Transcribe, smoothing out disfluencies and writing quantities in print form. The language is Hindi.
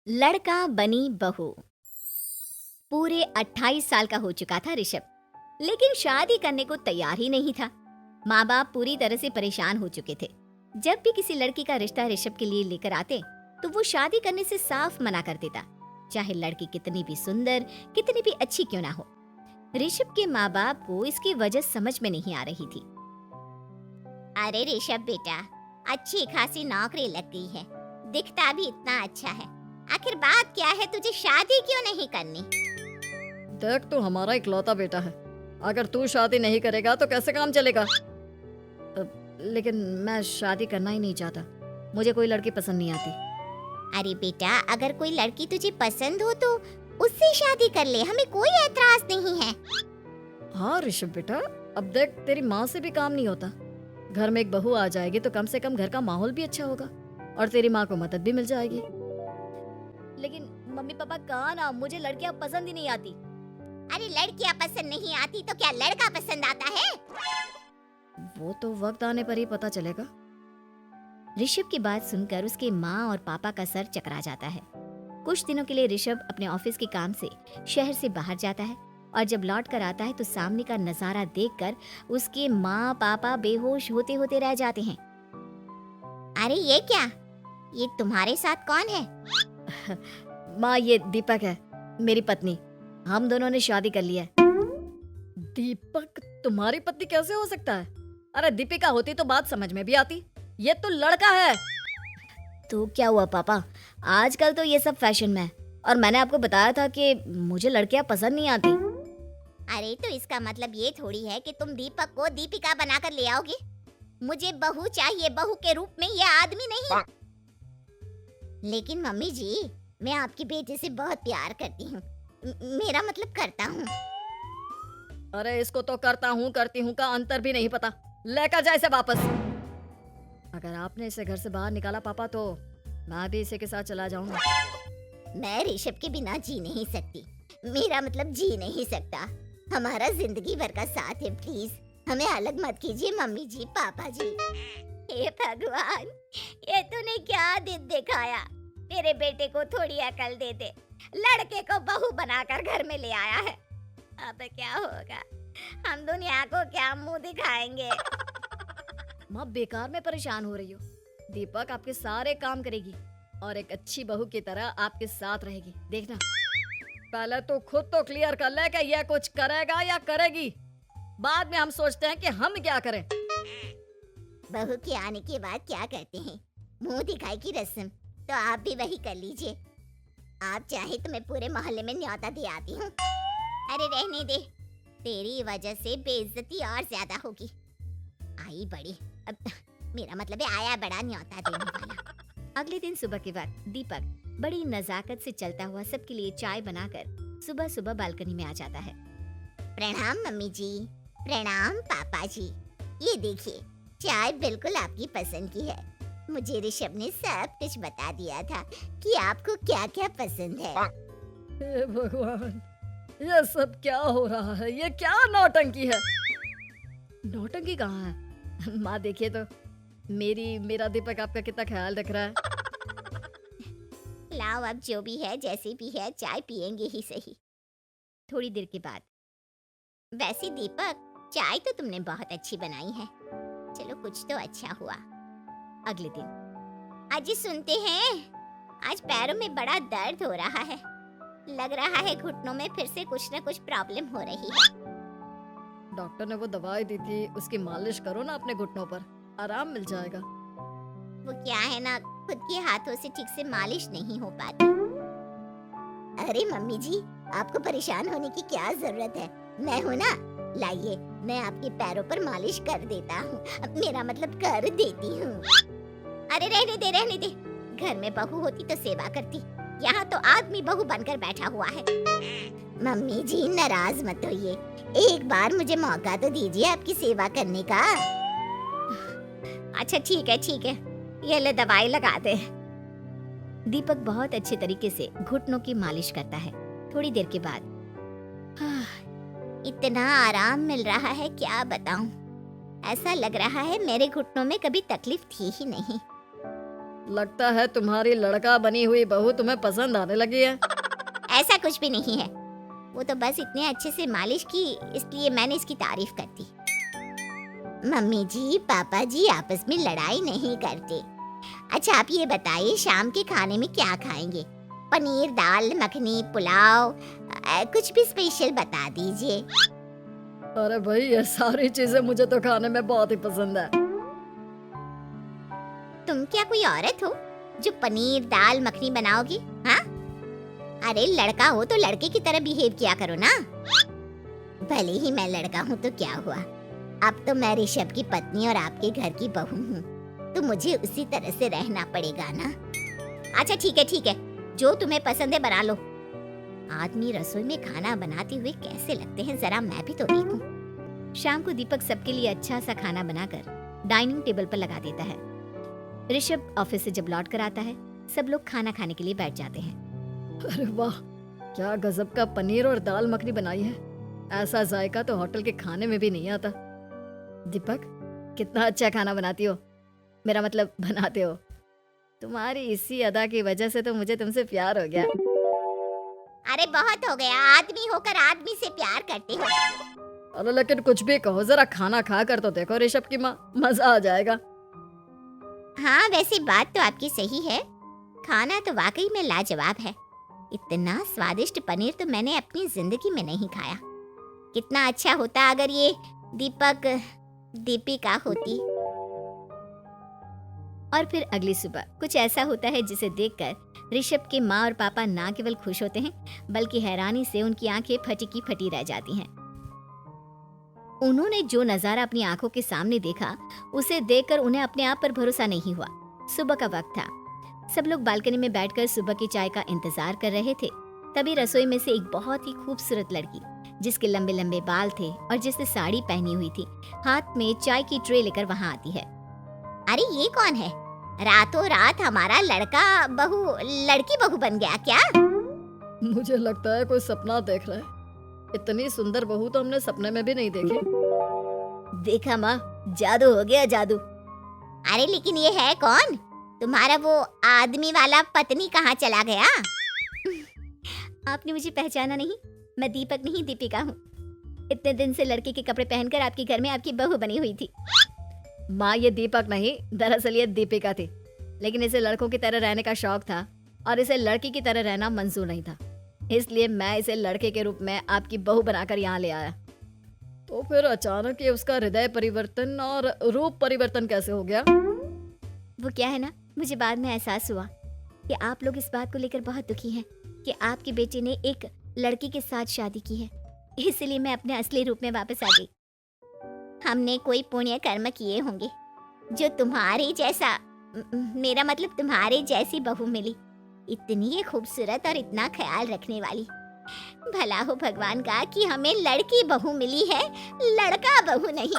लड़का बनी बहू। पूरे 28 साल का हो चुका था ऋषभ, लेकिन शादी करने को तैयार ही नहीं था। माँ बाप पूरी तरह से परेशान हो चुके थे। जब भी किसी लड़की का रिश्ता ऋषभ के लिए लेकर आते तो वो शादी करने से साफ मना कर देता, चाहे लड़की कितनी भी सुंदर, कितनी भी अच्छी क्यों ना हो। ऋषभ के माँ बाप को इसकी वजह समझ में नहीं आ रही थी। अरे ऋषभ बेटा, अच्छी खासी नौकरी लग गई है, दिखता भी इतना अच्छा है, आखिर बात क्या है, तुझे शादी क्यों नहीं करनी? देख, तू हमारा इकलौता बेटा है, अगर तू शादी नहीं करेगा तो कैसे काम चलेगा? लेकिन मैं शादी करना ही नहीं चाहता, मुझे कोई लड़की पसंद नहीं आती। अरे बेटा, अगर कोई लड़की तुझे पसंद हो तो उससे शादी कर ले, हमें कोई एतराज नहीं है। हाँ ऋषभ बेटा, अब देख, तेरी माँ से भी काम नहीं होता। घर में एक बहू आ जाएगी तो कम से कम घर का माहौल भी अच्छा होगा और तेरी माँ को मदद भी मिल जाएगी। लेकिन मम्मी पापा कहाँ ना, मुझे लड़कियां पसंद ही नहीं आती। अरे लड़कियां पसंद नहीं आती तो क्या लड़का पसंद आता है? वो तो वक्त आने पर ही पता चलेगा। ऋषभ की बात सुनकर उसके माँ और पापा का सर चकरा जाता है। कुछ दिनों के लिए ऋषभ अपने ऑफिस के काम से शहर से बाहर जाता है और जब लौट कर आता है तो सामने का नजारा देखकर उसके माँ पापा बेहोश होते होते रह जाते हैं। अरे ये क्या, ये तुम्हारे साथ कौन है? माँ, ये दीपक है, मेरी पत्नी। हम दोनों ने शादी कर लिया है। दीपक तुम्हारी पत्नी कैसे हो सकता है? अरे दीपिका होती तो बात समझ में भी आती, ये तो लड़का है। तो क्या हुआ पापा, आजकल तो ये सब फैशन में है और मैंने आपको बताया था कि मुझे लड़कियां पसंद नहीं आती। अरे तो इसका मतलब ये थोड़ी है कि तुम दीपक को दीपिका बनाकर ले आओगे। मुझे बहू चाहिए, बहू के रूप में, ये आदमी नहीं। लेकिन मम्मी जी, मैं आपकी बेटे से बहुत प्यार करती हूँ, मेरा मतलब करता हूँ। अरे इसको तो करता हूँ करती हूँ का अंतर भी नहीं पता, लेकर जाए इसे वापस। अगर आपने इसे घर से बाहर निकाला पापा तो मैं भी इसे के साथ चला जाऊंगा। मैं ऋषभ के बिना जी नहीं सकती, मेरा मतलब जी नहीं सकता। हमारा जिंदगी भर का साथ है, प्लीज हमें अलग मत कीजिए मम्मी जी, पापा जी। हे भगवान, ये तूने क्या दिन दिखाया? मेरे बेटे को थोड़ी अकल दे दे, लड़के को बहू बनाकर घर में ले आया है। अब क्या होगा, हम दुनिया को क्या मुंह दिखाएंगे? माँ, बेकार में परेशान हो रही हो। दीपक आपके सारे काम करेगी और एक अच्छी बहू की तरह आपके साथ रहेगी, देखना। पहले तो खुद तो क्लियर कर ले कि यह कुछ करेगा या करेगी, बाद में हम सोचते हैं कि हम क्या करें। बहू के आने के बाद क्या करते हैं, मुंह दिखाई की रस्म, तो आप भी वही कर लीजिए। आप चाहे तो मैं पूरे मोहल्ले में न्योता दे आती हूँ। अरे रहने दे, तेरी वजह से बेइज्जती और ज्यादा होगी। आई बड़ी, अब मेरा मतलब है आया बड़ा न्योता देने वाला। अगले दिन सुबह के वक्त दीपक बड़ी नजाकत से चलता हुआ सबके लिए चाय बनाकर सुबह सुबह बालकनी में आ जाता है। प्रणाम मम्मी जी, प्रणाम पापा जी। ये देखिए, चाय बिल्कुल आपकी पसंद की है। मुझे ऋषभ ने सब कुछ बता दिया था कि आपको क्या क्या पसंद है। हे भगवान, ये सब क्या हो रहा है? ये क्या नौटंकी है? नौटंकी कहाँ है? माँ देखिए तो, मेरा दीपक आपका कितना ख्याल रख रहा है। लाओ, अब जो भी है, जैसे भी है, चाय पियेंगे ही सही। थोड़ी देर के बाद, वैसे दीपक, चाय तो तुमने बहुत अच्छी बनाई है, चलो कुछ तो अच्छा हुआ। अगले दिन, आज सुनते हैं, आज पैरों में बड़ा दर्द हो रहा है, लग रहा है घुटनों में फिर से कुछ न कुछ प्रॉब्लम हो रही है। डॉक्टर ने वो दवाई दी थी, उसकी मालिश करो ना अपने घुटनों पर, आराम मिल जाएगा। वो क्या है ना, खुद के हाथों से ठीक से मालिश नहीं हो पाती। अरे मम्मी जी, आपको परेशान होने की क्या जरूरत है, मैं हूँ ना, लाइए मैं आपके पैरों पर मालिश कर देता हूँ, मेरा मतलब कर देती हूँ। अरे रहने दे, रहने दे, घर में बहू होती तो सेवा करती, यहाँ तो आदमी बहू बनकर बैठा हुआ है। मम्मी जी नाराज मत होइए, एक बार मुझे मौका तो दीजिए आपकी सेवा करने का। अच्छा ठीक है ठीक है, ये ले दवाई लगा दे। दीपक बहुत अच्छे तरीके से घुटनों की मालिश करता है। थोड़ी देर के बाद, इतना आराम मिल रहा है क्या बताऊं, ऐसा लग रहा है मेरे घुटनों में कभी तकलीफ थी ही नहीं। लगता है तुम्हारी लड़का बनी हुई बहू तुम्हें पसंद आने लगी है। ऐसा कुछ भी नहीं है, वो तो बस इतने अच्छे से मालिश की इसलिए मैंने इसकी तारीफ कर दी। मम्मी जी पापा जी आपस में लड़ाई नहीं करते। अच्छा आप ये बताइए शाम के खाने में क्या खाएंगे? पनीर दाल मखनी पुलाव कुछ भी स्पेशल बता दीजिए। अरे भाई ये सारी चीजें मुझे तो खाने में बहुत ही पसंद है। तुम क्या कोई औरत हो जो पनीर दाल मखनी बनाओगी? हाँ अरे लड़का हो तो लड़के की तरह बिहेव किया करो ना। भले ही मैं लड़का हूँ तो क्या हुआ, अब तो मैं ऋषभ की पत्नी और आपके घर की बहू हूँ, तो मुझे उसी तरह से रहना पड़ेगा ना। अच्छा ठीक है जो तुम्हें पसंद है बना लो। आदमी रसोई में खाना बनाते हुए कैसे लगते हैं जरा मैं भी तो देखूं। शाम को दीपक सबके लिए अच्छा सा खाना बनाकर डाइनिंग टेबल पर लगा देता है। ऋषभ ऑफिस से जब लौट कर आता है सब लोग खाना खाने के लिए बैठ जाते हैं। अरे वाह क्या गजब का पनीर और दाल मखनी बनाई है, ऐसा जायका तो होटल के खाने में भी नहीं आता। दीपक कितना अच्छा खाना बनाती हो, मेरा मतलब बनाते हो। तुम्हारी इसी अदा की वजह से तो मुझे तुमसे प्यार हो गया। अरे बहुत हो गया, आदमी होकर आदमी से प्यार करते हो। अरे लेकिन कुछ भी कहो, जरा खाना खा कर तो देखो ऋषभ की माँ, मजा आ जाएगा। हाँ वैसे बात तो आपकी सही है, खाना तो वाकई में लाजवाब है। इतना स्वादिष्ट पनीर तो मैंने अपनी जिंदगी में नहीं खाया। कितना अच्छा होता अगर ये दीपिका होती। और फिर अगली सुबह कुछ ऐसा होता है जिसे देखकर ऋषभ के माँ और पापा ना केवल खुश होते हैं बल्कि हैरानी से उनकी आंखें फटी की फटी रह जाती हैं। उन्होंने जो नजारा अपनी आंखों के सामने देखा उसे देखकर उन्हें अपने आप पर भरोसा नहीं हुआ। सुबह का वक्त था, सब लोग बालकनी में बैठकर सुबह की चाय का इंतजार कर रहे थे। तभी रसोई में से एक बहुत ही खूबसूरत लड़की जिसके लंबे लंबे बाल थे और जिसने साड़ी पहनी हुई थी हाथ में चाय की ट्रे लेकर वहां आती है। अरे ये कौन है? रातों रात हमारा लड़की बहू बन गया क्या? मुझे लगता है कोई सपना देख रहा है, इतनी सुंदर बहू तो हमने सपने में भी नहीं देखी। देखा माँ, जादू हो गया जादू। अरे लेकिन ये है कौन? तुम्हारा वो आदमी वाला पत्नी कहाँ चला गया? आपने मुझे पहचाना नहीं? मैं दीपक नहीं दीपिका हूँ। इतने दिन से लड़के के कपड़े पहनकर आपके घर में आपकी बहू बनी हुई थी। माँ ये दीपक नहीं, दरअसल ये दीपिका थी, लेकिन इसे लड़कों की तरह रहने का शौक था और इसे लड़की की तरह रहना मंजूर नहीं था, इसलिए मैं इसे लड़के के रूप में आपकी बहू बनाकर यहाँ ले आया। तो फिर अचानक ये उसका हृदय परिवर्तन और रूप परिवर्तन कैसे हो गया? वो क्या है ना, मुझे बाद में एहसास हुआ कि आप लोग इस बात को लेकर बहुत दुखी हैं कि आपके बेटे ने एक लड़की के साथ शादी की है, इसलिए मैं अपने असली रूप में वापस आ गई। हमने कोई पुण्य कर्म किए होंगे जो तुम्हारे जैसा मेरा मतलब तुम्हारे जैसी बहू मिली, इतनी खूबसूरत और इतना ख्याल रखने वाली। भला हो भगवान का कि हमें लड़की बहू मिली है, लड़का बहू नहीं।